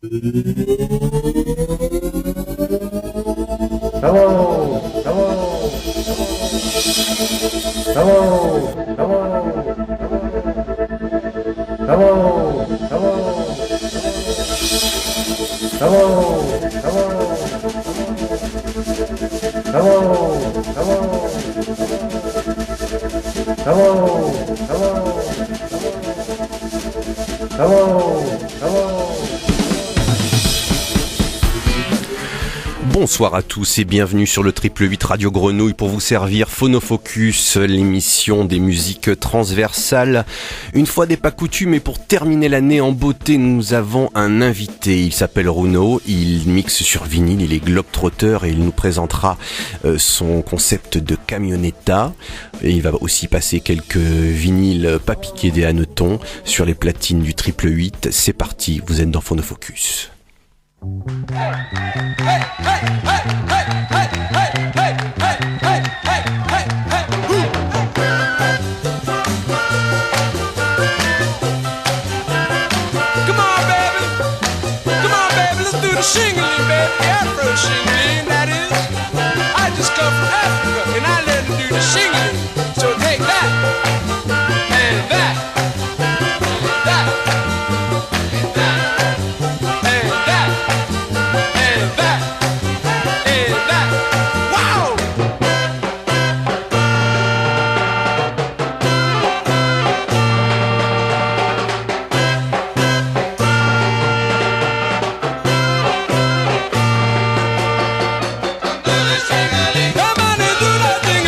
Hello, hello, hello, hello, hello, hello, Bonsoir à tous et bienvenue sur le 888 Radio Grenouille pour vous servir Phonofocus, l'émission des musiques transversales. Une fois n'est pas coutume et pour terminer l'année en beauté, nous avons un invité. Il s'appelle Runo, il mixe sur vinyle, il est globetrotter et il nous présentera son concept de camionetta. Et il va aussi passer quelques vinyles pas piqués des hannetons sur les platines du 888. C'est parti, vous êtes dans Phonofocus. Shingling, baby, Afro shingling, that is. I just come from Africa and I learned to do the shingling. So take that, and that, and that, and that, and that, and that, and that. Wow! Come on and do that thing.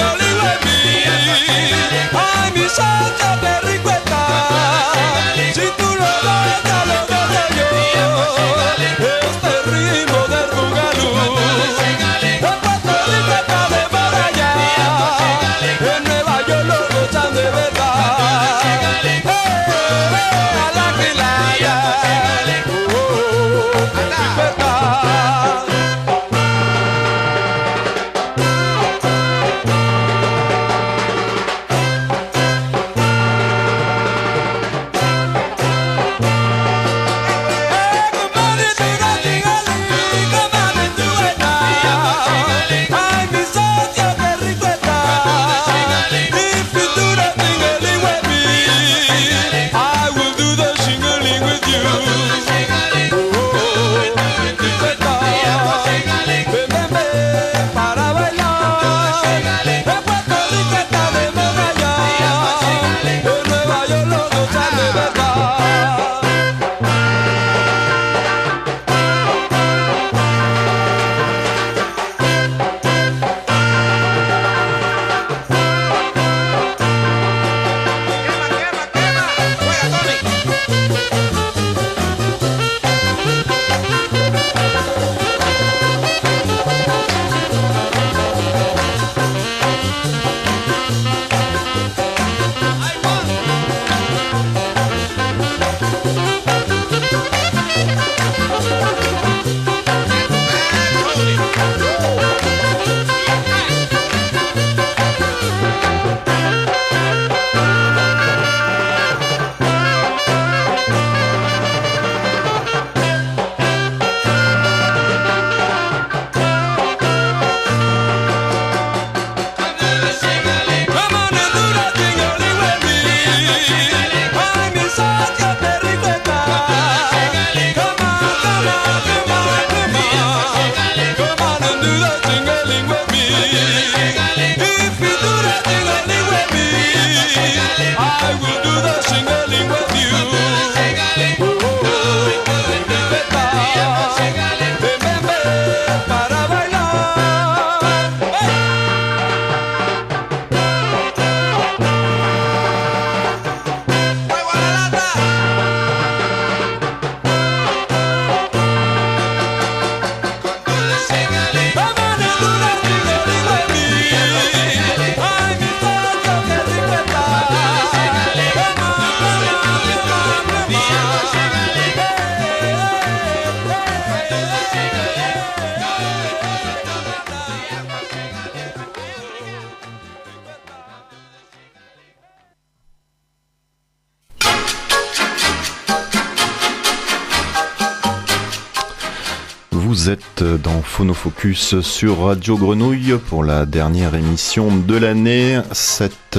Vous êtes dans Phonofocus sur Radio Grenouille pour la dernière émission de l'année. Cette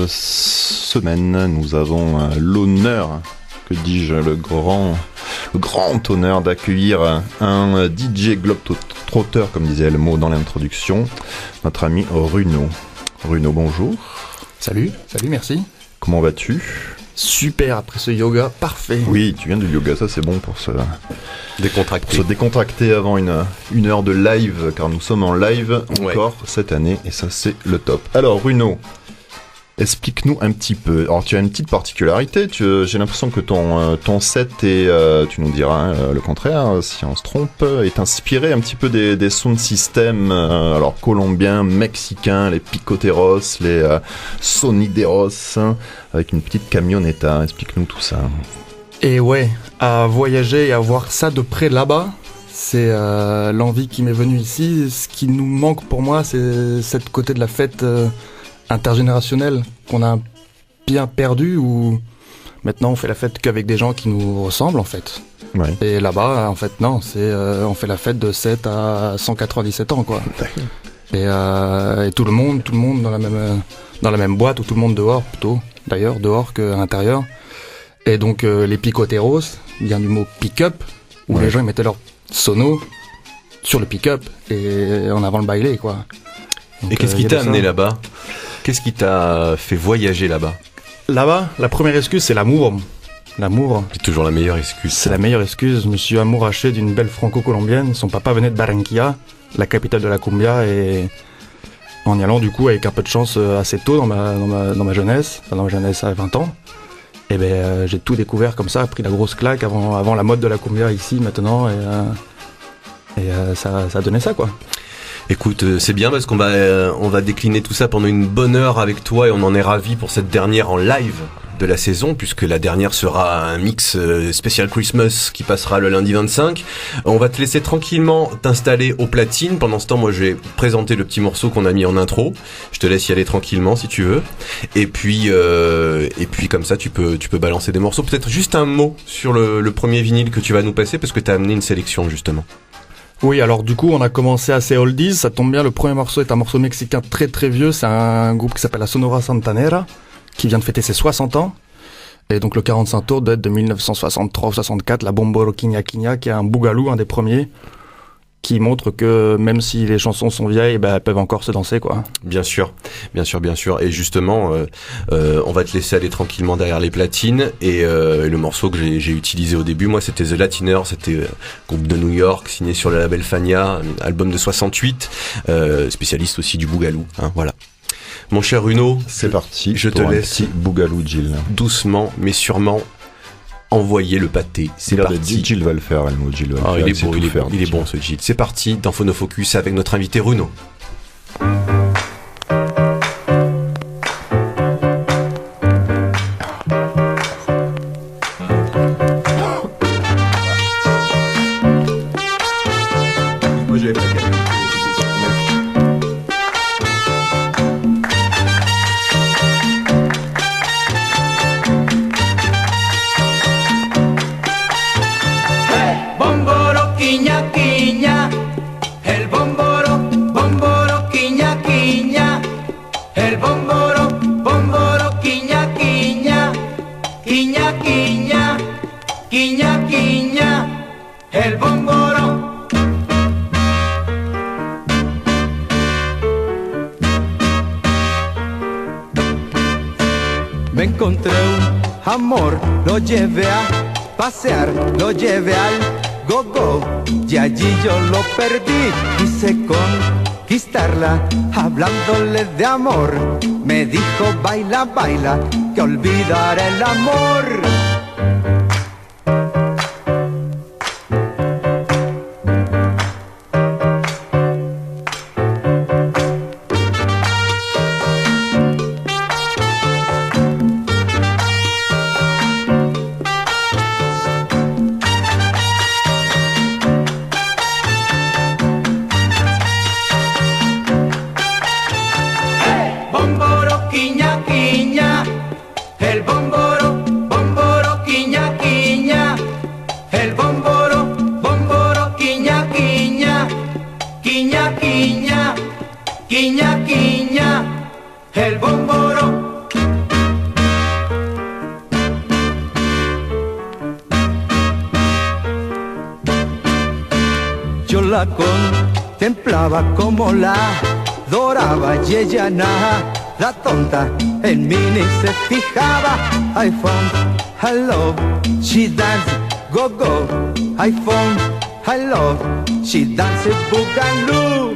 semaine, nous avons l'honneur, que dis-je, le grand honneur d'accueillir un DJ globetrotter, comme disait le mot dans l'introduction, notre ami Runo. Runo, bonjour. Salut, merci. Comment vas-tu ? Super, après ce yoga, parfait. Oui, tu viens du yoga, ça c'est bon pour se Décontracté. décontracter avant une heure de live, car nous sommes en live encore cette année, et ça c'est le top. Alors Runo, explique-nous un petit peu. Alors tu as une petite particularité, j'ai l'impression que ton set est, tu nous diras le contraire si on se trompe, est inspiré un petit peu des sound systems alors colombiens, mexicains, les picoteros, les sonideros, avec une petite camioneta. Explique-nous tout ça. Et ouais, à voyager et à voir ça de près là-bas, c'est l'envie qui m'est venue ici. Ce qui nous manque pour moi, c'est cette côté de la fête intergénérationnelle qu'on a bien perdu, où maintenant on fait la fête qu'avec des gens qui nous ressemblent en fait. Ouais. Et là-bas, en fait, non, on fait la fête de 7 à 197 ans, quoi. Et tout le monde dans la même boîte, ou tout le monde dehors plutôt, d'ailleurs, dehors qu'à l'intérieur. Et donc les picoteros, vient du mot pick-up, où les gens ils mettaient leur sono sur le pick-up et en avant le bailé, quoi. Donc, Et qu'est-ce qui t'a amené là-bas ? Qu'est-ce qui t'a fait voyager là-bas ? Là-bas, la première excuse, c'est l'amour. L'amour, C'est toujours la meilleure excuse. c'est la meilleure excuse. Je me suis amouraché d'une belle franco-colombienne. Son papa venait de Barranquilla, la capitale de la cumbia, et en y allant du coup avec un peu de chance assez tôt dans ma jeunesse, à 20 ans, et j'ai tout découvert comme ça, pris la grosse claque avant la mode de la cumbia ici maintenant, et ça a donné ça, quoi. Écoute, c'est bien parce qu'on va décliner tout ça pendant une bonne heure avec toi, et on en est ravis pour cette dernière en live de la saison, puisque la dernière sera un mix spécial Christmas qui passera le lundi 25. On va te laisser tranquillement t'installer aux platines. Pendant ce temps, moi je vais présenter le petit morceau qu'on a mis en intro. Je te laisse y aller tranquillement si tu veux. Et puis comme ça tu peux balancer des morceaux. Peut-être juste un mot sur le premier vinyle que tu vas nous passer, parce que t'as amené une sélection justement. Oui, alors du coup, on a commencé assez oldies, ça tombe bien, le premier morceau est un morceau mexicain très très vieux, c'est un groupe qui s'appelle la Sonora Santanera, qui vient de fêter ses 60 ans, et donc le 45 tours date de 1963 ou 64, la Bomboro Quiña Quiña, qui est un bougalou, un des premiers, qui montre que même si les chansons sont vieilles, elles peuvent encore se danser, quoi. Bien sûr. Et justement, on va te laisser aller tranquillement derrière les platines. Et le morceau que j'ai utilisé au début, moi, c'était The Latiner. C'était groupe de New York, signé sur le label Fania, album de 68, spécialiste aussi du bougalou. Hein, voilà. Mon cher Runo, C'est parti. Je te pour un laisse. petit bougalou Jill. doucement mais sûrement envoyer le pâté. C'est parti. Jill va le faire, elle, Jill va le faire. Il est sait beau, tout faire, il est Jill. bon ce Gilles. C'est parti dans Phonofocus avec notre invité Runo. Bomboro, quiña, quiña, el bomboro, bomboro, quiña, quiña, el bomboro, bomboro, quiña, quiña, quiña, quiña, quiña, quiña, el bomboro. Me encontré un amor, lo llevé a pasear, lo llevé al go-go y allí yo lo perdí. Quise conquistarla, hablándole de amor. Me dijo baila, baila, que olvidaré el amor. Bomboro, quiña, quiña, el bomboro, bomboro. la contemplaba como la adoraba y ella nada, la tonta en mí ni se fijaba. I found her love, she dance go go. I found her love, she dance boogaloo.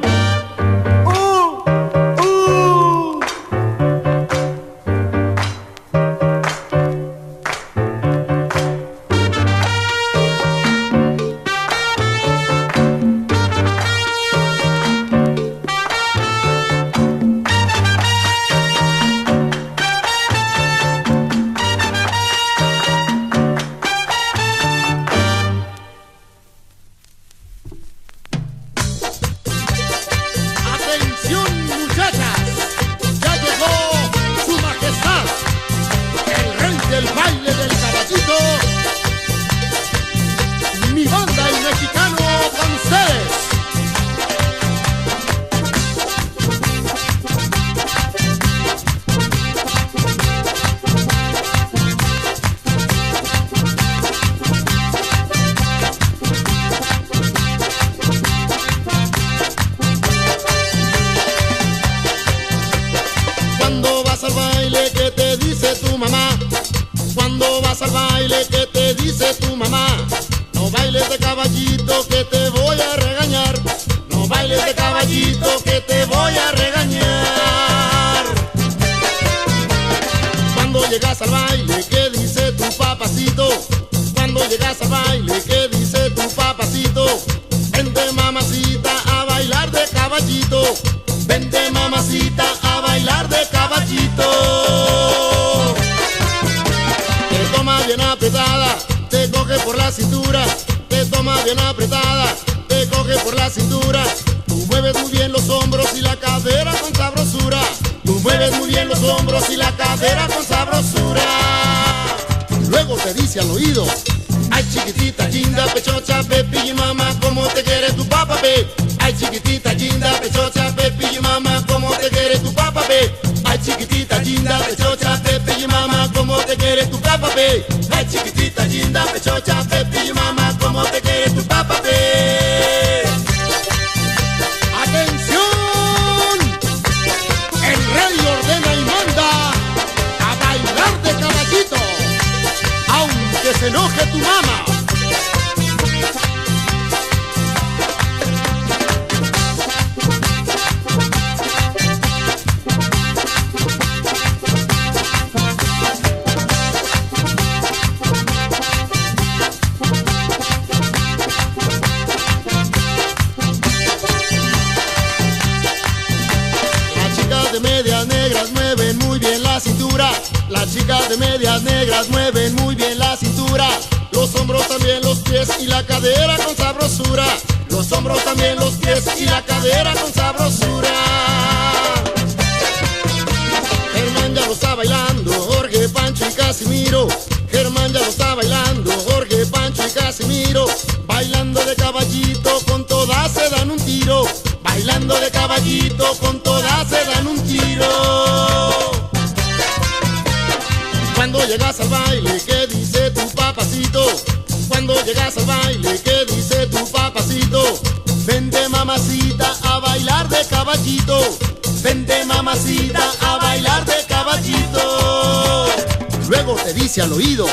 Al oído,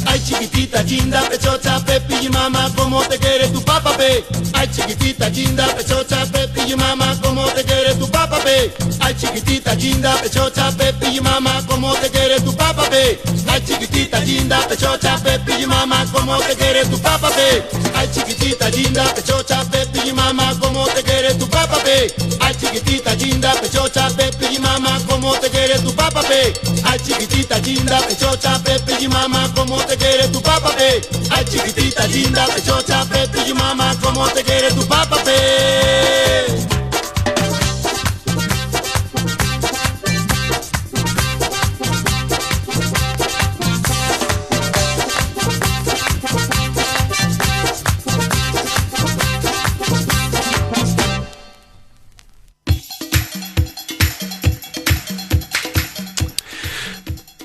ay chiquitita linda, pechocha, pepi y mamá, como te quiere tu papá, pe. Ay chiquitita linda, pechocha, pepi y mamá, como te quiere tu papá, pe. Ay chiquitita linda, pechocha, pepi y mamá, como te quiere tu papá, pe. Ay chiquitita linda, pechocha, pepi y mamá, como te quiere tu papá, pe. Ay chiquitita linda, pechocha, pepi y mamá, como te quiere tu papá, pe. Ay chiquitita linda, pechocha, pepi y mamá, como te quiere tu papá, pe. Ay chiquitita linda, pechocha, pepi y mamá, como te quiere tu papá, pe. Ay chiquitita linda, pechocha, pepi y mamá, como te quiere tu papá, pe.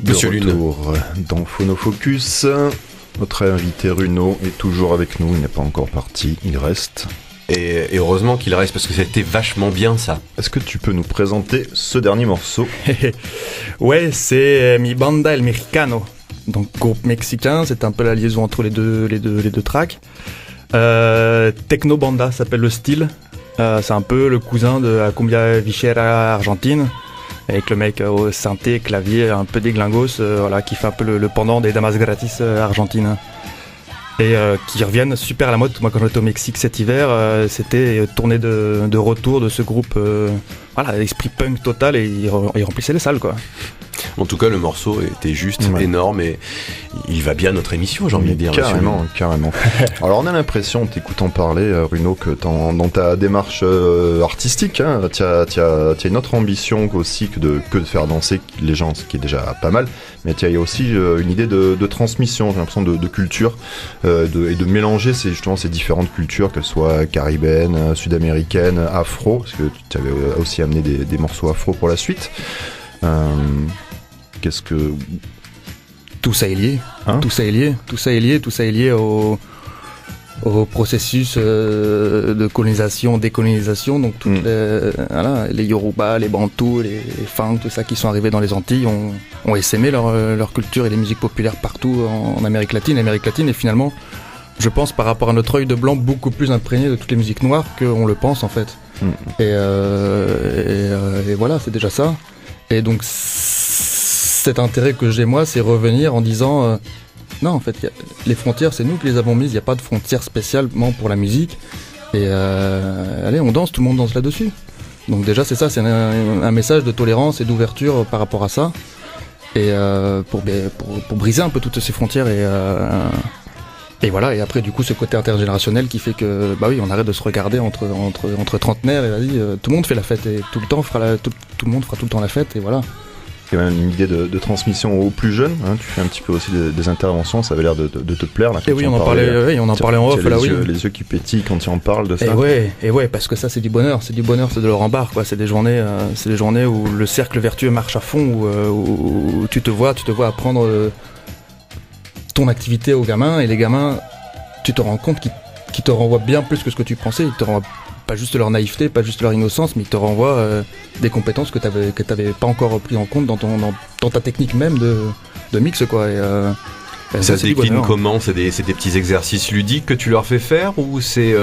Monsieur Lune. Retour dans Phonofocus. Notre invité Runo est toujours avec nous, il n'est pas encore parti, il reste. Et heureusement qu'il reste parce que c'était vachement bien ça. Est-ce que tu peux nous présenter ce dernier morceau? Ouais, c'est Mi Banda El Mexicano. Donc groupe mexicain, c'est un peu la liaison entre les deux tracks. Techno Banda s'appelle le style. C'est un peu le cousin de la cumbia villera argentine, avec le mec au synthé, clavier, un peu déglingos, voilà, qui fait un peu le pendant des Damas Gratis argentines. Et qui reviennent super à la mode. Moi, quand j'étais au Mexique cet hiver, c'était tournée de retour de ce groupe, voilà, l'esprit punk total, et ils remplissaient les salles, quoi. En tout cas, le morceau était juste énorme et il va bien à notre émission, j'ai envie de dire. Carrément. Alors, on a l'impression, en t'écoutant parler, Runo, que dans ta démarche artistique, hein, tu as une autre ambition aussi que de faire danser les gens, ce qui est déjà pas mal, mais tu as aussi une idée de transmission, j'ai l'impression, de culture, et de mélanger ces différentes cultures, qu'elles soient caribéennes, sud-américaines, afro, parce que tu avais aussi amené des morceaux afro pour la suite. Qu'est-ce que... Tout ça est lié, tout ça est lié au processus de colonisation, décolonisation. Donc toutes les Yoruba, les Bantous, les Fang, tout ça qui sont arrivés dans les Antilles ont essaimé leur culture et les musiques populaires partout en Amérique latine. Et finalement, je pense par rapport à notre œil de blanc, beaucoup plus imprégné de toutes les musiques noires qu'on le pense en fait. Et voilà, c'est déjà ça. Et donc cet intérêt que j'ai moi, c'est revenir en disant non, en fait, les frontières, c'est nous qui les avons mises. Il n'y a pas de frontières spécialement pour la musique. Et allez, on danse, tout le monde danse là-dessus. Donc déjà, c'est ça, c'est un message de tolérance et d'ouverture par rapport à ça. Et pour briser un peu toutes ces frontières et voilà. Et après, du coup, ce côté intergénérationnel qui fait que, bah oui, on arrête de se regarder entre trentenaires et vas-y, tout le monde fait la fête et tout le monde fera tout le temps la fête et voilà. Il y a même une idée de transmission aux plus jeunes, hein. Tu fais un petit peu aussi des interventions, ça avait l'air de te plaire là. Et oui, on en parlait en off là, oui. Les yeux qui pétillent quand tu en parles de ça. Et ouais, parce que ça c'est du bonheur, c'est de leur embarque, quoi. C'est des journées où le cercle vertueux marche à fond, où tu te vois apprendre ton activité aux gamins, et les gamins, tu te rends compte qu'ils te renvoient bien plus que ce que tu pensais. Ils te renvoient pas juste leur naïveté, pas juste leur innocence, mais ils te renvoient des compétences que t'avais pas encore pris en compte dans ta technique même de mix, quoi. Et ça se décline comment? C'est des petits exercices ludiques que tu leur fais faire, ou c'est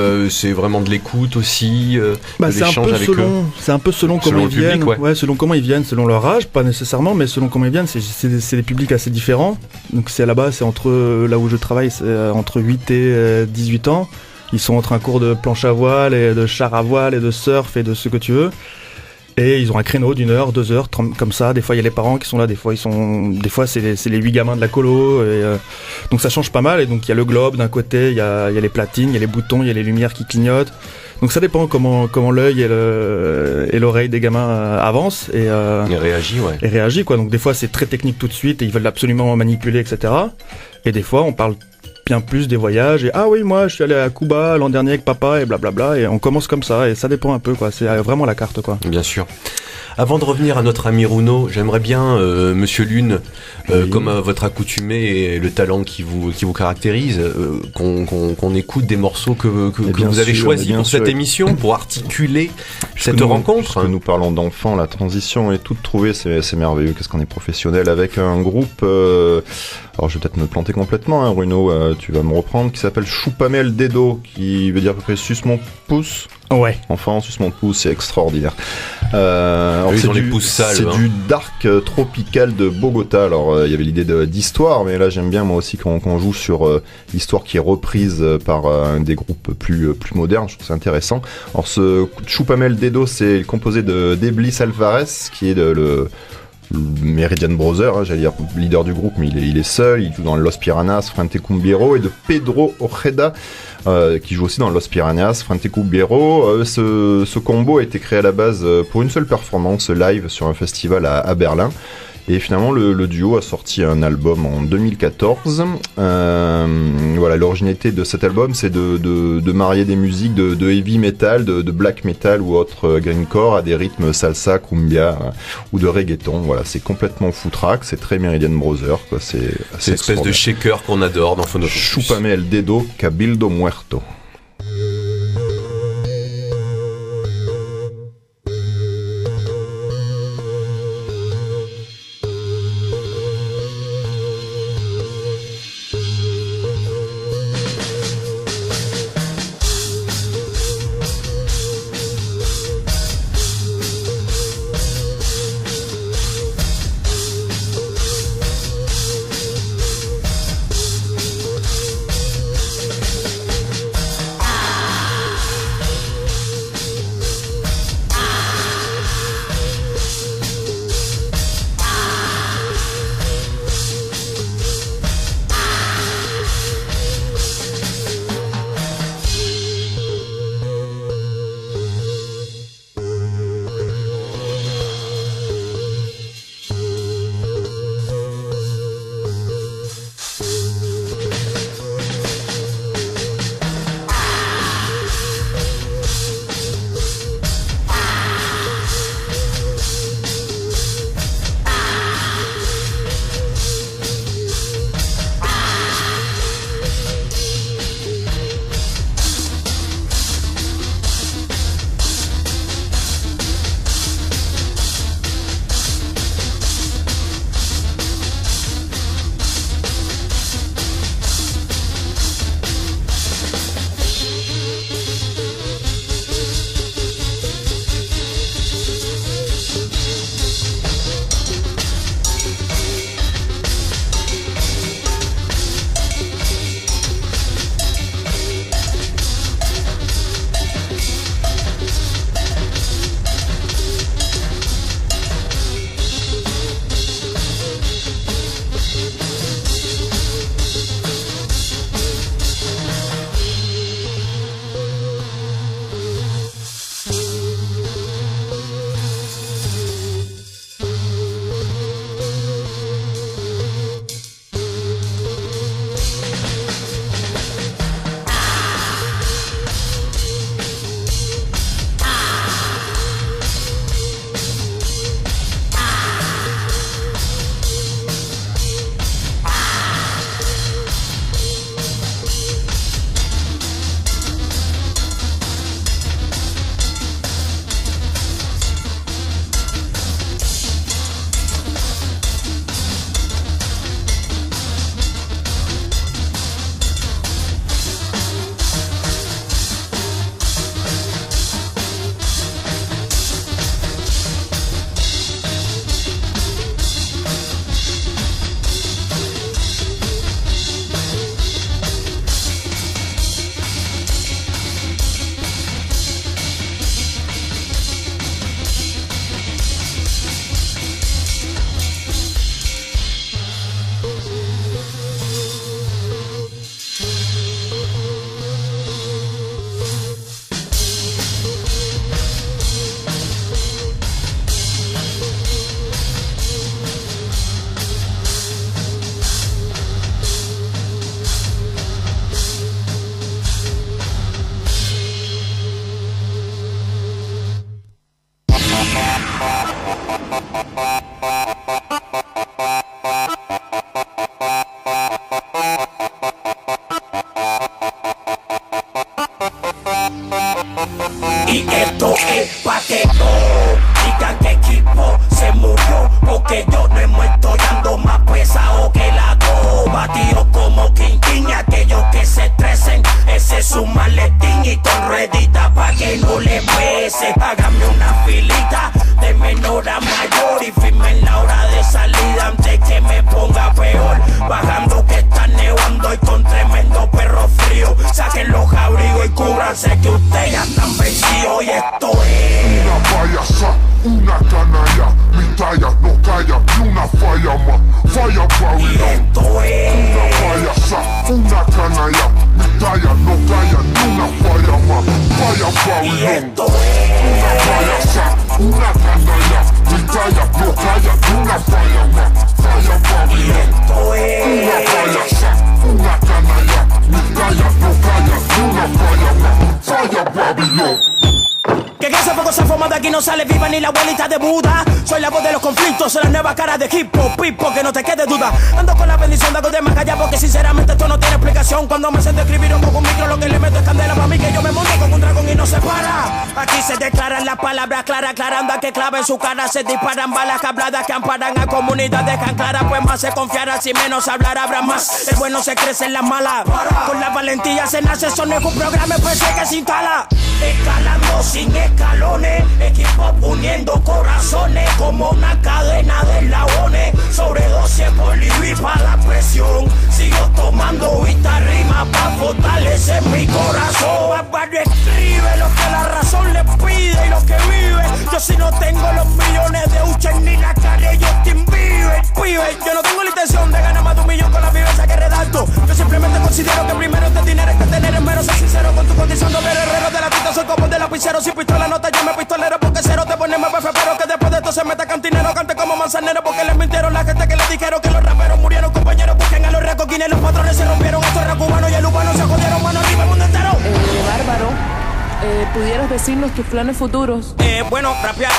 vraiment de l'écoute aussi, de l'échange avec eux? C'est un peu selon comment ils viennent, selon comment ils viennent, selon leur âge, pas nécessairement, mais selon comment ils viennent. C'est des publics assez différents. Donc c'est là-bas, c'est entre là où je travaille, c'est entre 8 et 18 ans. Ils sont entre un cours de planche à voile et de char à voile et de surf et de ce que tu veux. Et ils ont un créneau d'1 heure, 2 heures, comme ça. Des fois, il y a les parents qui sont là. Des fois, c'est les 8 gamins de la colo. Et, donc, ça change pas mal. Et donc, il y a le globe d'un côté, il y a les platines, il y a les boutons, il y a les lumières qui clignotent. Donc, ça dépend comment l'œil et l'oreille des gamins avancent. Et réagit, quoi. Donc, des fois, c'est très technique tout de suite et ils veulent absolument manipuler, etc. Et des fois, on parle bien plus des voyages et ah oui, moi je suis allé à Cuba l'an dernier avec papa et blablabla, et on commence comme ça, et ça dépend un peu, quoi. C'est vraiment la carte, quoi. Bien sûr. Avant de revenir à notre ami Runo, j'aimerais bien, Monsieur Lune, comme à votre accoutumé et le talent qui vous caractérise, qu'on écoute des morceaux que vous avez choisis pour cette émission, pour articuler cette rencontre. Parce que nous parlons d'enfants, la transition est toute trouvée, c'est merveilleux. Qu'est-ce qu'on est professionnel avec un groupe. Alors je vais peut-être me planter complètement, hein, Runo, tu vas me reprendre, qui s'appelle Chupamel Dedo, qui veut dire à peu près suce mon pouce. Ouais. Enfin, suce mon pouce, c'est extraordinaire. Alors ils ont les pouces sales. C'est du dark tropical de Bogota. Alors il y avait l'idée d'histoire, mais là j'aime bien moi aussi qu'on joue sur l'histoire qui est reprise par un des groupes plus modernes. Je trouve ça intéressant. Alors ce Chupamel Dedo, c'est composé d'Eblis Alvarez, qui est le Meridian Brother, hein, j'allais dire leader du groupe, mais il est seul. Il joue dans Los Piranhas, Frente Cumbiero, et de Pedro Ojeda, qui joue aussi dans Los Piranhas, Frente Cumbiero. Ce combo a été créé à la base pour une seule performance live sur un festival à Berlin. Et finalement, le duo a sorti un album en 2014. Voilà, l'originalité de cet album, c'est de marier des musiques de heavy metal, de black metal ou autre grindcore à des rythmes salsa, cumbia ou de reggaeton. Voilà, c'est complètement footrack, c'est très Meridian Brother, quoi. C'est une espèce de shaker qu'on adore dans Phonofocus. Chupamel Dedo, Cabildo Muerto. Y esto es pa' que no digan que equipo se murió, porque yo no he muerto y ando más pesado que la coba. Tiro como King King, aquellos que se estresen, ese es su maletín y con ruedita pa' que no le pese. Hágame una filita de menor a mayor y firmen la hora de salida antes que me ponga peor. Bajando que está nevando y con tremendo perro frío. Saquen los abrigos y cúbranse que ustedes ya están vencidos. Y esto es una payasa, una canalla, mi talla no calla, ni una falla más, falla Babylon. Y esto es una payasa, una canalla, mi talla no calla, ni una falla más, falla Babylon. Y esto es una payasa, una canalla, mi talla no calla, ni una falla más, falla Babylon. Y esto es una payasa, una canalla, mi talla no calla, ni una falla más, falla Babylon. que ese poco se forma de aquí no sale viva ni la abuelita de Buda. Soy la voz de los conflictos, soy la nueva cara de hip hop, pipo, que no te quede duda. Ando con la bendición de algo de más allá porque sinceramente esto no tiene explicación. Cuando me siento a escribir un poco un micro, lo que le meto es candela para mí, que yo me monto con un dragón y no se para. Aquí se declaran las palabras claras, aclarando a que clava en su cara. Se disparan balas habladas que amparan a comunidades que clara, pues más se confiará, si menos hablar habrá más. El bueno se crece en las malas, con la valentía se nace, eso no es un programa, pues sé que se instala. Escalando sin escalones, equipo uniendo corazones como una cadena de eslabones. Sobredosis Bolivia para la presión. Sigo tomando esta rima para fortalecer mi corazón. Bárbaro escribe lo que la razón le pide y lo que vive. Yo si no tengo los millones de Uchen ni la cara, yo te Bieber, pibe. Yo no tengo la intención de ganar más de 1 millón con la vivencia que redacto. Yo simplemente considero que primero este dinero hay que tener en menos. Ser sincero con tu condición de ver herrero de la tita. Soy como el de lapicero, sin pistola nota yo me pistolero. Porque cero te pone más befe, pero que después de esto se meta cantinero. Cante como manzanero porque les mintieron la gente que les dijeron que los raperos murieron. Compañeros, busquen a los recoquines, los patrones se rompieron. Estos rap cubanos y el urbano se jodieron, mano arriba el mundo entero. Bárbaro, ¿pudieras decirnos tus planes futuros? Bueno, rapear,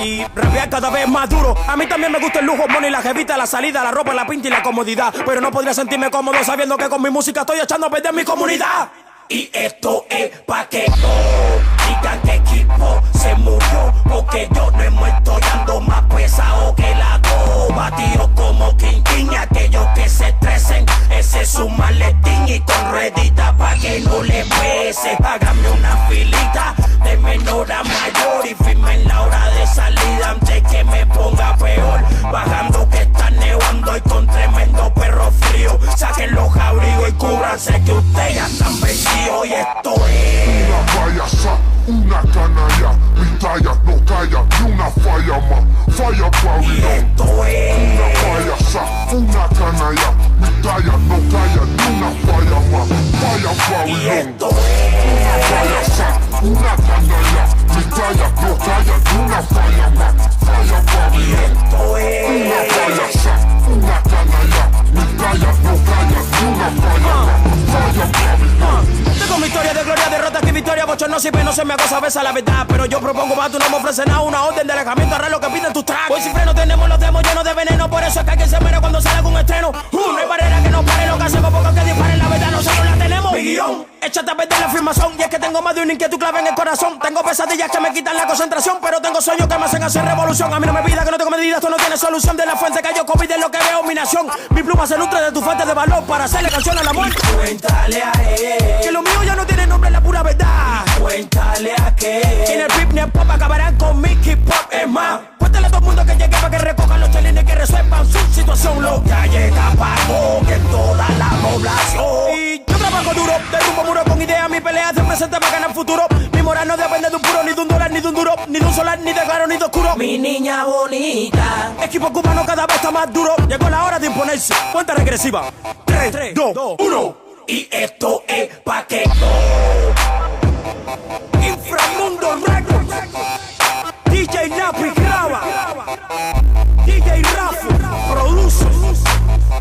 y rapear cada vez más duro. A mí también me gusta el lujo, money, la jevita, la salida, la ropa, la pinta y la comodidad. Pero no podría sentirme cómodo sabiendo que con mi música estoy echando a perder mi comunidad. Y esto es pa' que no digan que equipo se murió, porque yo no he muerto y ando más pesado que la coba. Tiro como King King, aquellos que se estresen, ese es su maletín y con ruedita pa' que no le pese. Hágame una filita de menor a mayor y firmen la hora de salida antes que me ponga peor. Bajando que está nevando y con tremendo perro frío. Saquen los abrigos y cúbranse que ustedes ya están vencidos. Y esto es una payasa, una canalla, mi talla no calla, ni una falla más, falla Babylon. Y esto es una payasa, una canalla, mi talla no calla, ni una falla más, falla Babylon. Y esto es una payasa, una canalla, mi talla no calla, ni una falla más, falla Babylon. Y esto es una payasa, una canalla, mi talla no calla, ni una falla más, falla Babylon. Tengo mi historia de gloria, derrota y victoria, bochornosa y penosa me hago saber esa la verdad. Pero yo propongo más, tú no me ofreces nada, una orden de alejamiento, arreglo que piden tus tracks. Hoy siempre no tenemos los demos llenos de veneno, por eso es que alguien se muere cuando sale algún estreno. No hay barrera que nos pare, lo que hacemos porque que disparen la verdad, nosotros la tenemos. Mi guión, échate a perder la afirmación, y es que tengo más de una inquietud clave en el corazón. Tengo pesadillas que me quitan la concentración, pero tengo sueños que me hacen hacer revolución. A mí no me pida que no tengo medidas, esto no tiene solución. De la fuente que yo COVID es lo que veo, mi nación. Mi pluma se nutre de tu fuente de valor para hacerle canción al amor. Cuéntale a él que lo mío ya no tiene nombre, la pura verdad. Cuéntale a que en el rip ni el pop acabarán con mi hip hop. Es más, cuéntale a todo el mundo que llegue para que recojan los chelines que resuelvan su situación. Lo ya llega pago que en toda la población. Y yo trabajo duro, derrumbo muro con ideas. Mi pelea se presenta para ganar futuro. Mi moral no depende de un puro, ni de un dólar, ni de un duro, ni de un solar, ni de claro, ni de oscuro. Mi niña bonita, equipo cubano cada vez está más duro. Llegó la hora de imponerse. Cuenta regresiva. 3, 2, 1. Y esto es pa' que no. Inframundo Records, DJ Napi graba, DJ Rafa produce,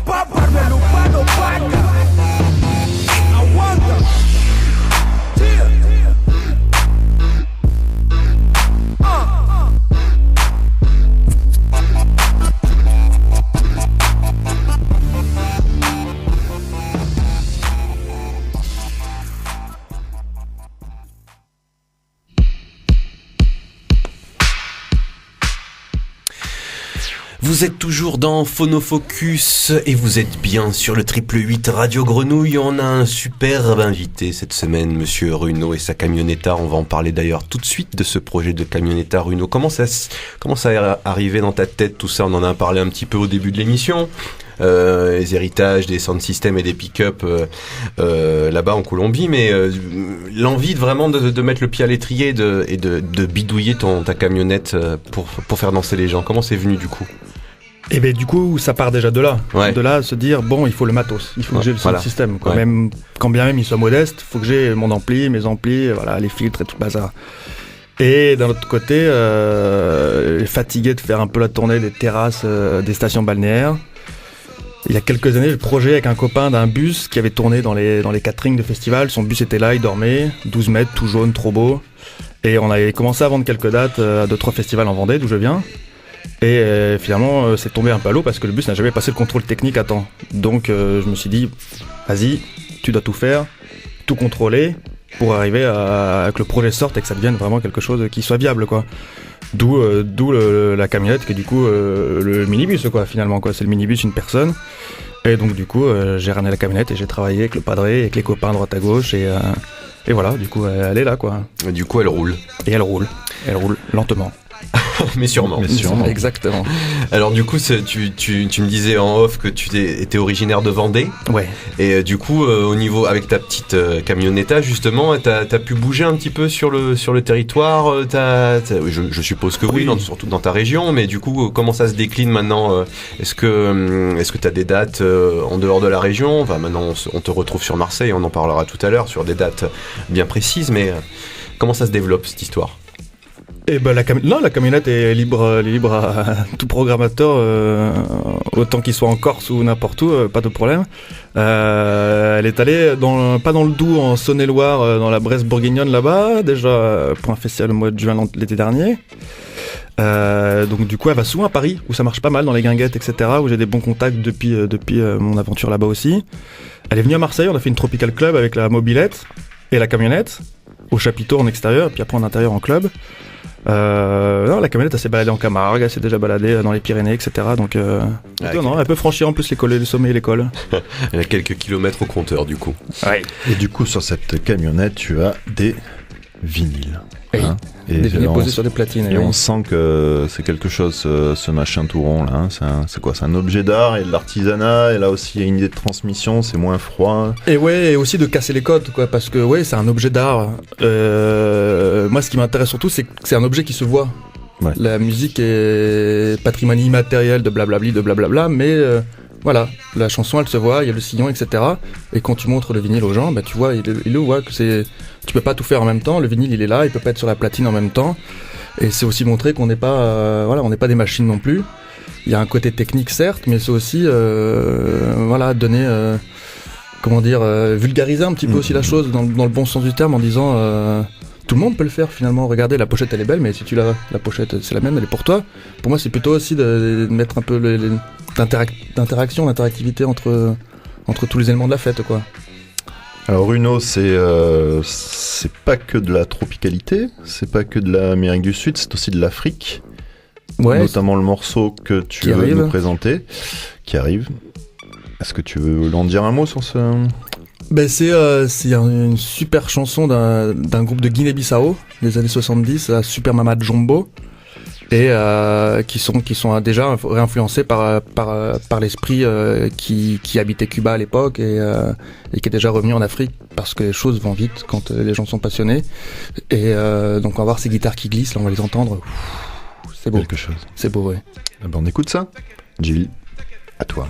Papa de Lupano Paca. Aguanta. Vous êtes toujours dans Phonofocus et vous êtes bien sur le 888 Radio Grenouille. On a un superbe invité cette semaine, Monsieur Runo et sa camionnetta. On va en parler d'ailleurs tout de suite de ce projet de camionnetta, Runo. Comment ça est arrivé dans ta tête tout ça? On en a parlé un petit peu au début de l'émission. Les héritages des sound systems et des pick-up là-bas en Colombie, mais l'envie vraiment de mettre le pied à l'étrier et de bidouiller ta camionnette pour faire danser les gens. Comment c'est venu du coup? Et ben du coup, ça part déjà de là. Ouais. De là, se dire, bon, il faut le matos, il faut que j'ai le sound system. Quoi. Ouais. Même, quand bien même il soit modeste, il faut que j'ai mon ampli, mes amplis, voilà, les filtres et tout le bazar. Et d'un autre côté, fatigué de faire un peu la tournée des terrasses des stations balnéaires. Il y a quelques années, je projetais avec un copain d'un bus qui avait tourné dans les caterings de festivals. Son bus était là, il dormait, 12 mètres, tout jaune, trop beau. Et on avait commencé à vendre quelques dates à 2-3 festivals en Vendée, d'où je viens. Et finalement, c'est tombé un peu à l'eau parce que le bus n'a jamais passé le contrôle technique à temps. Donc je me suis dit, vas-y, tu dois tout faire, tout contrôler pour arriver à que le projet sorte et que ça devienne vraiment quelque chose qui soit viable, quoi. D'où la camionnette, qui est du coup le minibus, quoi, finalement, quoi. C'est le minibus, une personne. Et donc du coup, j'ai ramené la camionnette et j'ai travaillé avec le padré, avec les copains à droite à gauche et voilà, du coup, elle est là, quoi. Et du coup, elle roule. Et elle roule lentement. Mais sûrement. Exactement. Alors du coup, tu me disais en off que tu étais originaire de Vendée. Ouais. Et du coup, au niveau avec ta petite camionnetta, justement, t'as pu bouger un petit peu sur le territoire. Je suppose que oui, surtout dans ta région. Mais du coup, comment ça se décline maintenant? Est-ce que t'as des dates en dehors de la région? Enfin, maintenant, on te retrouve sur Marseille. On en parlera tout à l'heure sur des dates bien précises. Mais comment ça se développe cette histoire? Et ben la camionnette est libre à tout programmateur, autant qu'il soit en Corse ou n'importe où, pas de problème. Elle est allée pas dans le Doubs, en Saône-et-Loire, dans la Bresse bourguignonne là-bas, déjà pour un festival au mois de juin l'été dernier. Donc du coup elle va souvent à Paris, où ça marche pas mal dans les guinguettes, etc., où j'ai des bons contacts depuis mon aventure là-bas aussi. Elle est venue à Marseille, on a fait une Tropical Club avec la mobilette et la camionnette, au chapiteau en extérieur, puis après en intérieur en club. Non, la camionnette elle s'est baladée en Camargue, elle s'est déjà baladée dans les Pyrénées, etc. Donc non, elle peut franchir en plus les sommets et les cols. Elle a quelques kilomètres au compteur du coup. Ouais. Et du coup sur cette camionnette tu as des vinyles. Hein, et des vinyles posés sur des platines. Et on sent que c'est quelque chose, ce machin tout rond là. Hein. C'est quoi? C'est un objet d'art et de l'artisanat. Et là aussi il y a une idée de transmission, c'est moins froid. Et ouais, et aussi de casser les codes, quoi, parce que ouais, c'est un objet d'art. Moi, ce qui m'intéresse surtout, c'est que c'est un objet qui se voit. Ouais. La musique est patrimoine immatériel de blablabla, mais voilà, la chanson elle se voit, il y a le sillon, etc. Et quand tu montres le vinyle aux gens, bah tu vois, ils le voient que tu peux pas tout faire en même temps. Le vinyle il est là, il peut pas être sur la platine en même temps. Et c'est aussi montrer qu'on n'est pas, on n'est pas des machines non plus. Il y a un côté technique certes, mais c'est aussi, donner, vulgariser un petit peu aussi la chose dans le bon sens du terme en disant. Tout le monde peut le faire finalement. Regardez, la pochette elle est belle, mais si tu la pochette c'est la même, elle est pour toi. Pour moi, c'est plutôt aussi de mettre un peu d'interactivité entre tous les éléments de la fête, quoi. Alors Runo, c'est pas que de la tropicalité, c'est pas que de l'Amérique du Sud, c'est aussi de l'Afrique. Ouais, notamment le morceau que tu veux nous présenter, qui arrive. Est-ce que tu veux en dire un mot sur ce... Ben c'est une super chanson d'un groupe de Guinée-Bissau des années 70, Super Mama Jumbo, et qui sont déjà réinfluencés par l'esprit qui habitait Cuba à l'époque et qui est déjà revenu en Afrique parce que les choses vont vite quand les gens sont passionnés. Et donc on va voir ces guitares qui glissent, là on va les entendre. C'est beau. Quelque chose. C'est beau, ouais. Eh ben on écoute ça. Jill, à toi.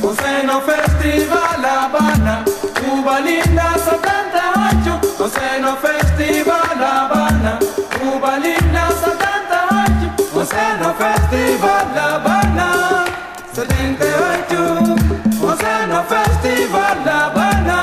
Oceno Festival La Habana, Cuba linda 78. Oceno Festival La Habana, Cuba linda 78. Oceno Festival La Habana, 78. Oceno Festival La Habana,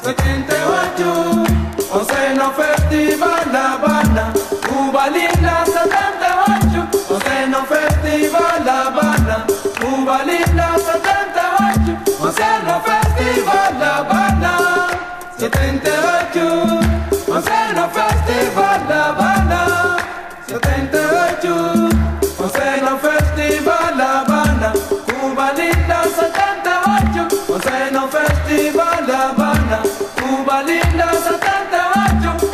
78. Oceno Festival La Habana, Cuba linda 78. Oceno Festival La Habana, Cuba linda 78. Oceno Festival La Habana, 78. Oceno Festival La Habana, 78. Oceno Festival La Habana, Cuba linda 78. Oceno Festival La Habana, Cuba linda 78.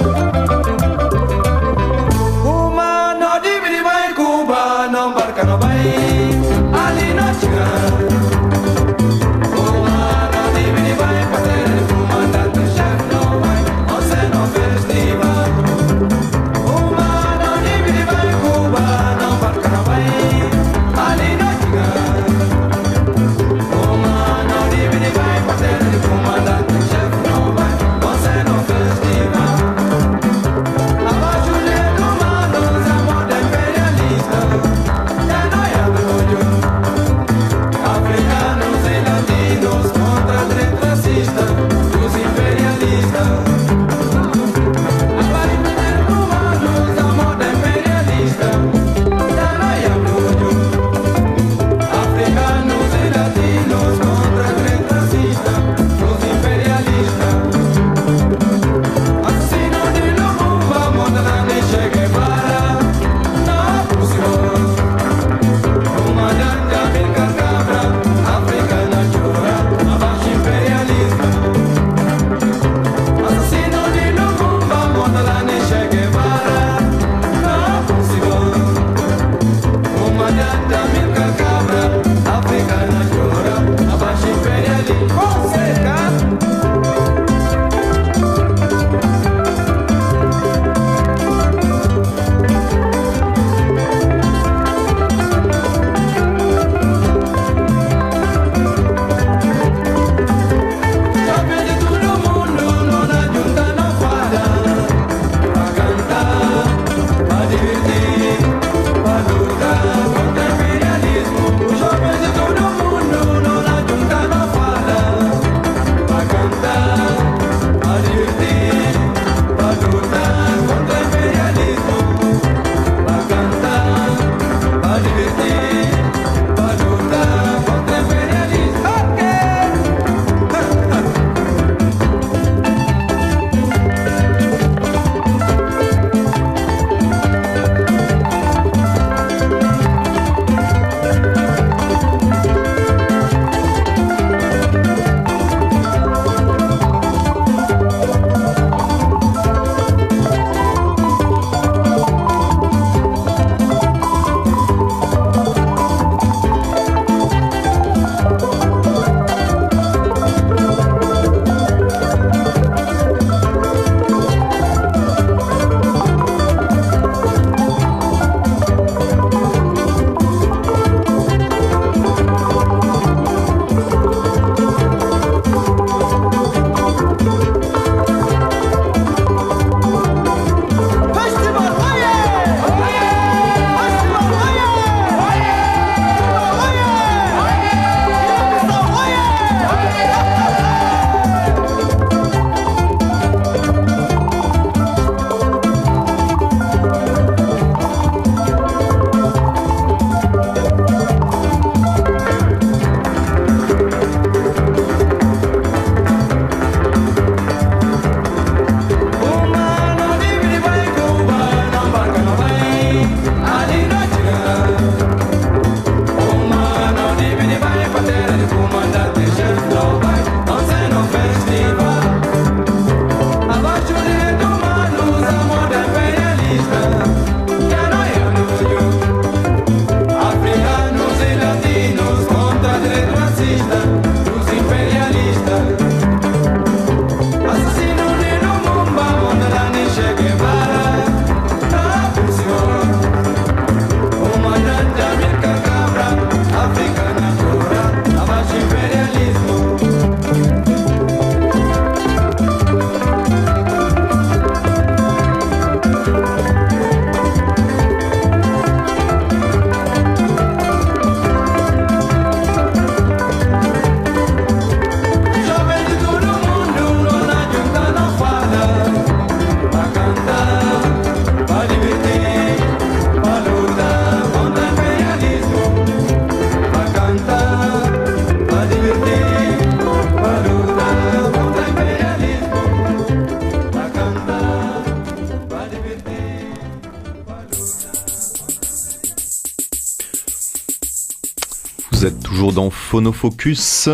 Vous êtes toujours dans Phonofocus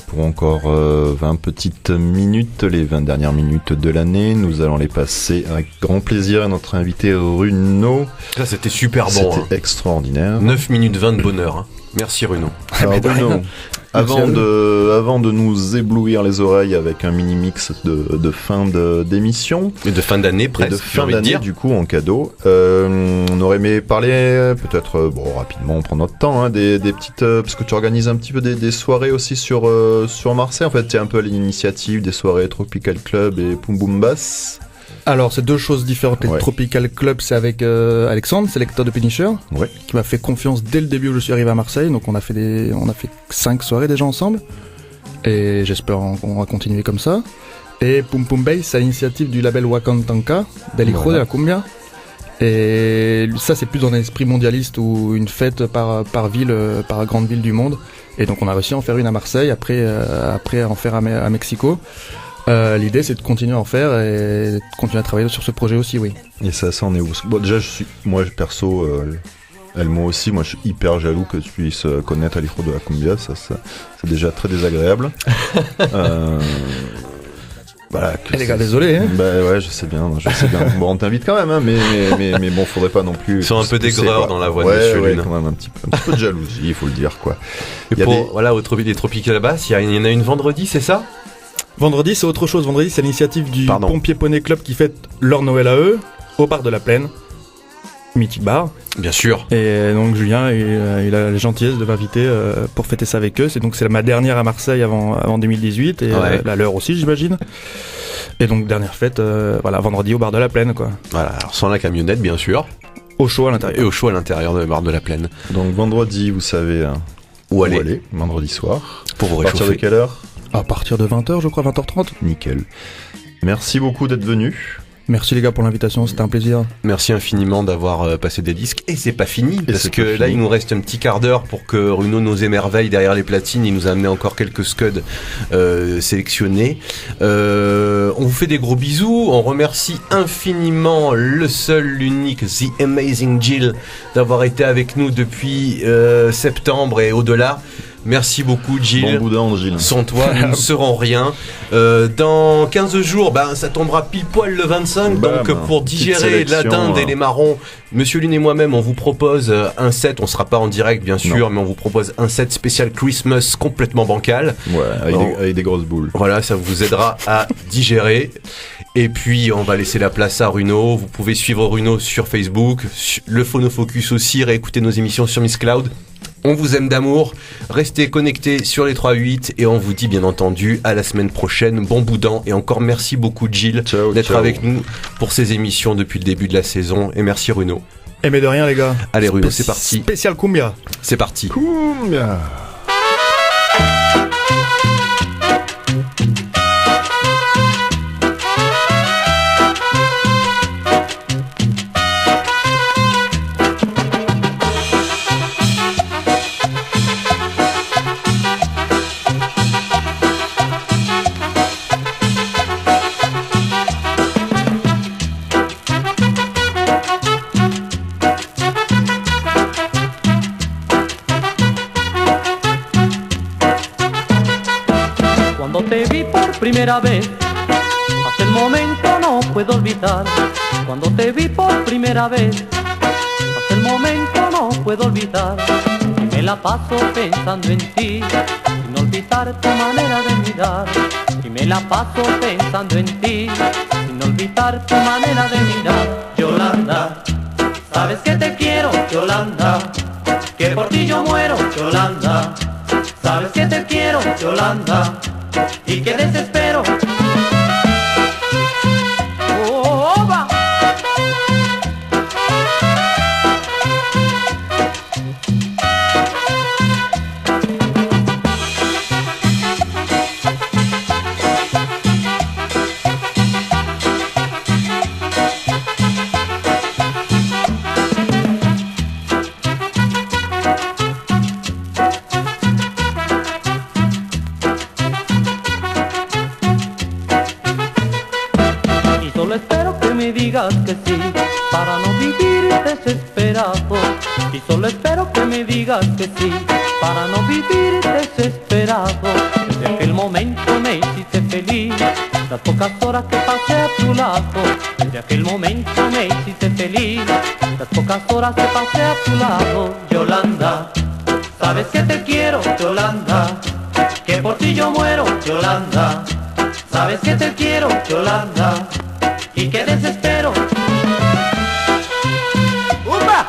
pour encore 20 petites minutes, les 20 dernières minutes de l'année. Nous allons les passer avec grand plaisir à notre invité Runo. Ça, c'était super bon. C'était extraordinaire. 9 minutes 20 de bonheur. Hein. Merci Runo. Alors Runo, avant de nous éblouir les oreilles avec un mini-mix de fin d'émission. Et de fin d'année presque. Et de fin d'année du coup en cadeau. On aurait aimé parler peut-être, rapidement, on prend notre temps, hein, des petites... parce que tu organises un petit peu des soirées aussi sur Marseille. En fait, tu es un peu à l'initiative des soirées Tropical Club et Poum Boum Bass. Alors, c'est deux choses différentes. Les Tropical Club, c'est avec Alexandre, sélecteur de Punisher, qui m'a fait confiance dès le début où je suis arrivé à Marseille. Donc, on a fait 5 soirées déjà ensemble. Et j'espère qu'on va continuer comme ça. Et Poum Poum Bass, c'est à l'initiative du label Wakantanka, del Hijo de la Cumbia. Et ça, c'est plus dans un esprit mondialiste ou une fête par ville, par grande ville du monde. Et donc, on a réussi à en faire une à Marseille, après en faire à Mexico. L'idée, c'est de continuer à en faire et de continuer à travailler sur ce projet aussi, oui. Et ça en est où? Bon, déjà, moi perso, moi aussi, moi je suis hyper jaloux que tu puisses connaître Alijo de la Cumbia, ça c'est déjà très désagréable. Voilà, les gars, désolé. Hein. Bah ouais, je sais bien. Bon, on t'invite quand même, hein, mais bon, faudrait pas non plus. Ils sont un peu d'aigreur dans la voix de Monsieur Lune. Quand même un petit peu de jalousie, il faut le dire, quoi. Et voilà, les Tropical Bass, il y en a une vendredi, c'est ça? Vendredi, c'est autre chose. Vendredi, c'est l'initiative du Pompier Poney Club qui fête leur Noël à eux, au bar de la Plaine. Mythique bar. Bien sûr. Et donc, Julien, il a la gentillesse de m'inviter pour fêter ça avec eux. C'est ma dernière à Marseille avant 2018. Et la leur aussi, j'imagine. Et donc, dernière fête, vendredi au bar de la Plaine, quoi. Voilà, alors sans la camionnette, bien sûr. Au chaud à l'intérieur. Et au chaud à l'intérieur de bar de la Plaine. Donc, vendredi, vous savez où aller. Vendredi soir. Pour vous réchauffer. À partir de quelle heure? À partir de 20h, je crois, 20h30. Nickel. Merci beaucoup d'être venu. Merci les gars pour l'invitation, c'était un plaisir. Merci infiniment d'avoir passé des disques. Et c'est pas fini, parce que là, il nous reste un petit quart d'heure pour que Runo nous émerveille derrière les platines. Il nous a amené encore quelques scuds sélectionnés. On vous fait des gros bisous. On remercie infiniment le seul, l'unique, The Amazing Jill d'avoir été avec nous depuis septembre et au-delà. Merci beaucoup, Gilles. Bon boudin, Gilles. Sans toi, nous ne serons rien. Dans 15 jours, ça tombera pile poil le 25. Donc, pour digérer la dinde et les marrons, Monsieur Lune et moi-même, on vous propose un set. On sera pas en direct, bien sûr, mais on vous propose un set spécial Christmas complètement bancal. Ouais, avec des grosses boules. Voilà, ça vous aidera à digérer. Et puis, on va laisser la place à Runo. Vous pouvez suivre Runo sur Facebook, le Phonofocus aussi, réécouter nos émissions sur Miss Cloud. On vous aime d'amour, restez connectés sur les 3-8 et on vous dit bien entendu à la semaine prochaine. Bon boudin et encore merci beaucoup Gilles d'être avec nous pour ces émissions depuis le début de la saison et merci Runo. Et mais de rien les gars. Allez Runo, c'est parti. Spécial Cumbia. C'est parti. Cumbia. Primera vez, hasta el momento no puedo olvidar. Cuando te vi por primera vez, hasta el momento no puedo olvidar. Y me la paso pensando en ti, sin olvidar tu manera de mirar. Y me la paso pensando en ti, sin olvidar tu manera de mirar. Yolanda, sabes que te quiero, Yolanda, que por ti yo muero, Yolanda. Sabes que te quiero, Yolanda, y que desespero. Oh, va. Que sí, para no vivir desesperado. Y solo espero que me digas que sí, para no vivir desesperado. Desde aquel momento me hiciste feliz, las pocas horas que pasé a tu lado. Desde aquel momento me hiciste feliz, las pocas horas que pasé a tu lado. Yolanda, sabes que te quiero, Yolanda, que por ti yo muero, Yolanda. Sabes que te quiero, Yolanda, y que desespero. ¡Umba!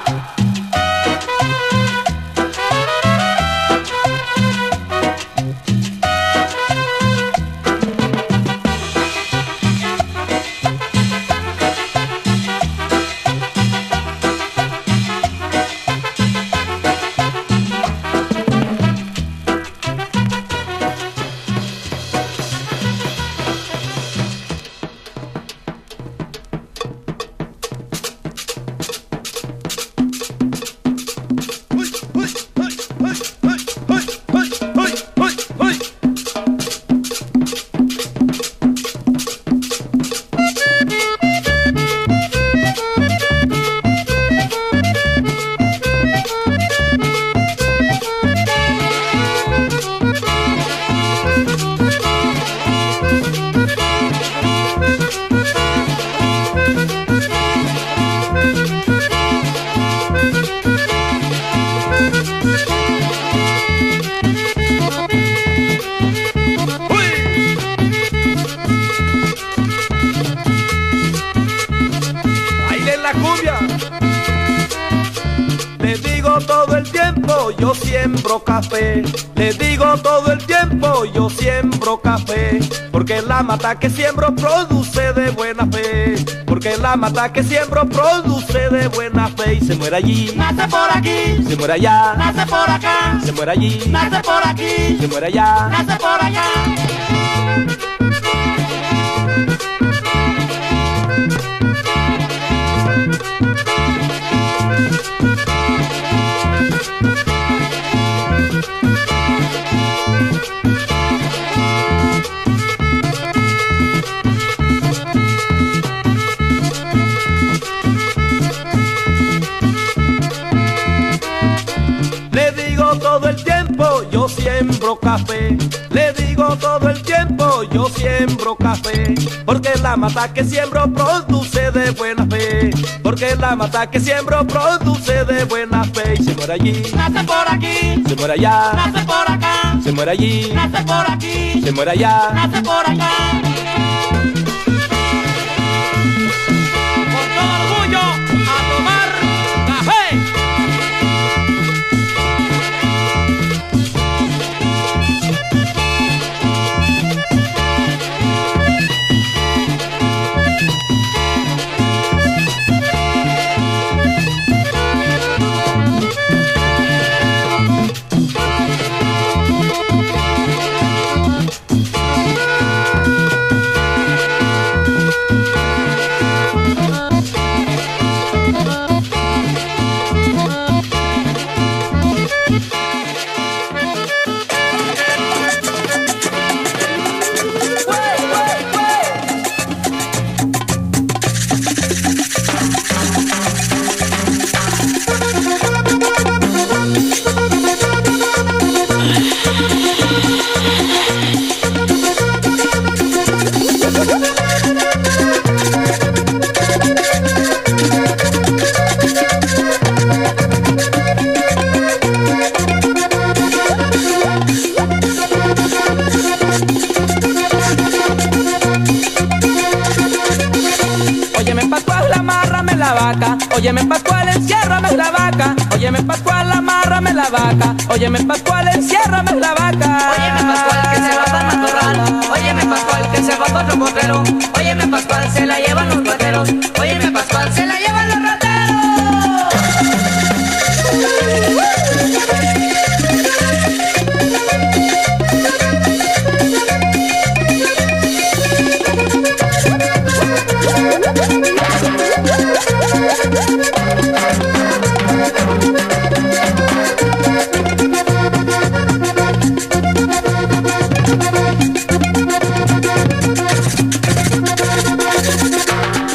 Yo siembro café, le digo todo el tiempo, yo siembro café, porque la mata que siembro produce de buena fe, porque la mata que siembro produce de buena fe, y se muere allí, nace por aquí, se muere allá, nace por acá, se muere allí, nace por aquí, se muere allá, nace por allá. Yo siembro café, le digo todo el tiempo, yo siembro café, porque la mata que siembro produce de buena fe, porque la mata que siembro produce de buena fe, y se muere allí, nace por aquí, se muere allá, nace por acá, se muere allí, nace por aquí, se muere allá, nace por allá. Con todo orgullo a tomar café. Óyeme Pascual, enciérrame la vaca. Óyeme Pascual, amárrame la vaca. Óyeme Pascual, enciérrame la vaca. Óyeme Pascual, que se va para el matorral. Óyeme Pascual, que se va para otro potrero. Óyeme Pascual, se la llevan los rateros. Óyeme Pascual, se la llevan los rateros.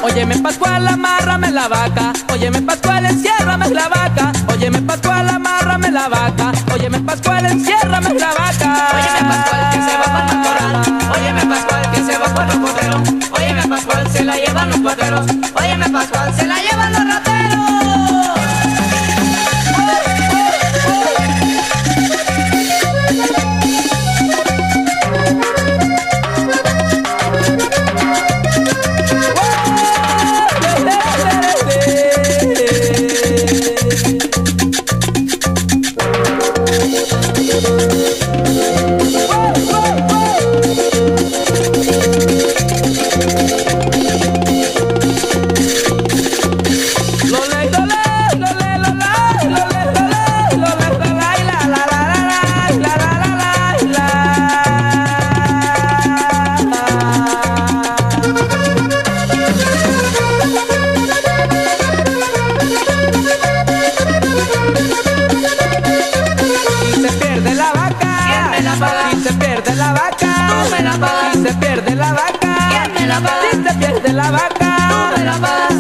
Óyeme Pascual, amárrame la vaca. Óyeme Pascual, enciérrame la vaca. Óyeme Pascual, amárrame la vaca. Óyeme Óyeme Pascual, enciérrame la vaca. Óyeme Pascual que se va para el corral. Óyeme Pascual que se va por los potreros. Óyeme Pascual se la llevan los cuateros. Óyeme Pascual se la llevan los rateros. La vaca, no me la pagas.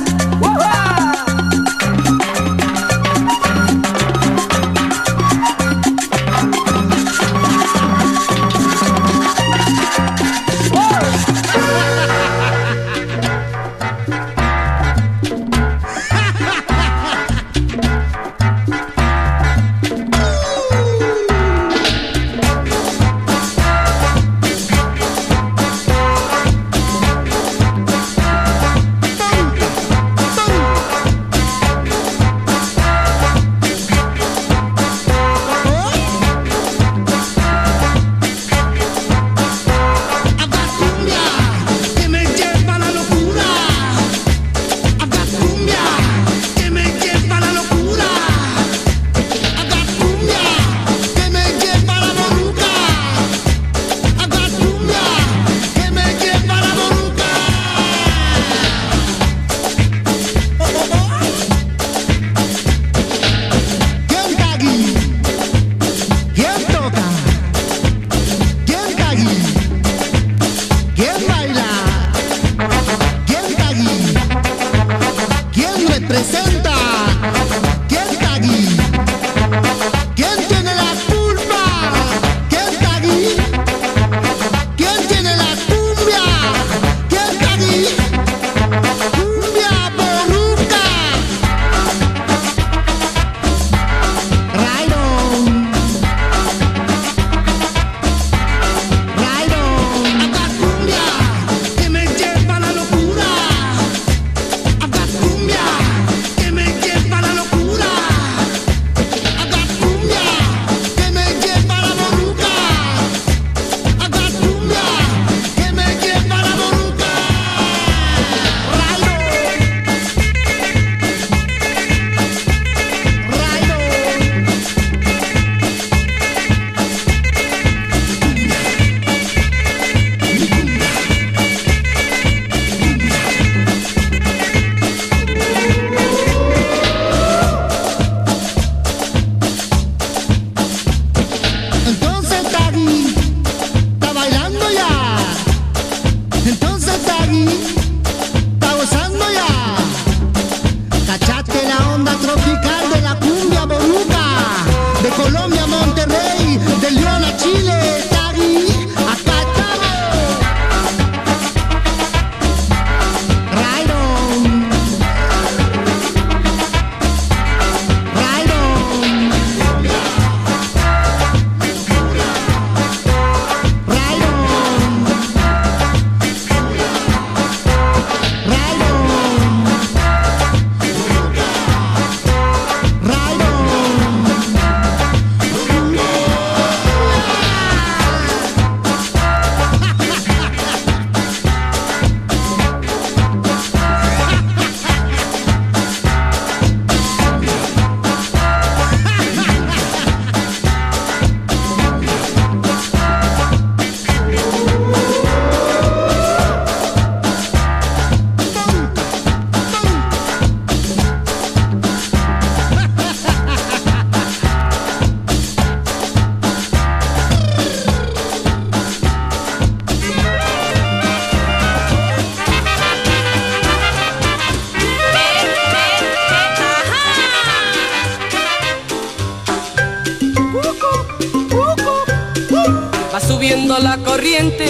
Cumbia, que me lleva la locura. subiendo la corriente,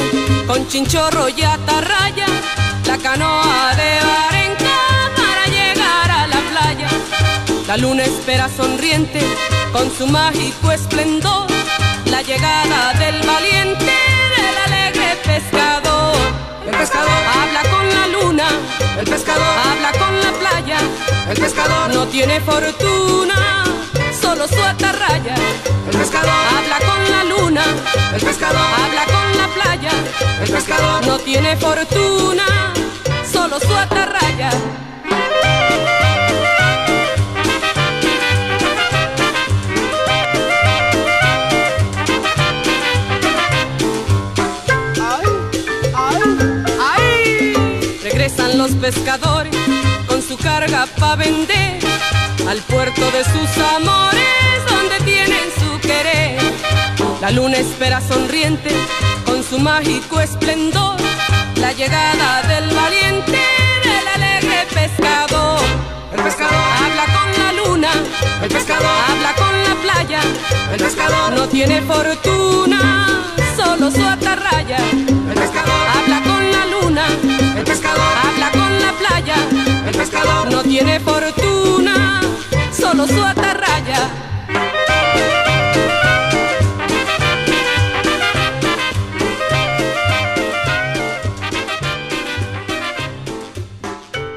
con chinchorro y atarraya, la canoa de Barenca para llegar a la playa. La luna espera sonriente, con su mágico esplendor, la llegada del valiente, del alegre pescador. El pescador habla con la luna, el pescador habla con la playa, el pescador no tiene fortuna, solo su atarraya. El pescador habla con la luna, el pescador habla con la playa, el pescador no tiene fortuna, solo su atarraya. Regresan los pescadores con su carga pa' vender al puerto de sus amores, donde tienen su querer. La luna espera sonriente con su mágico esplendor, la llegada del valiente, del alegre pescador. El pescador habla con la luna, el pescador habla con la playa, el pescador no tiene fortuna, solo su atarraya. El pescador habla con la luna, el pescador habla con la playa, el pescador no tiene fortuna, solo su atarraya.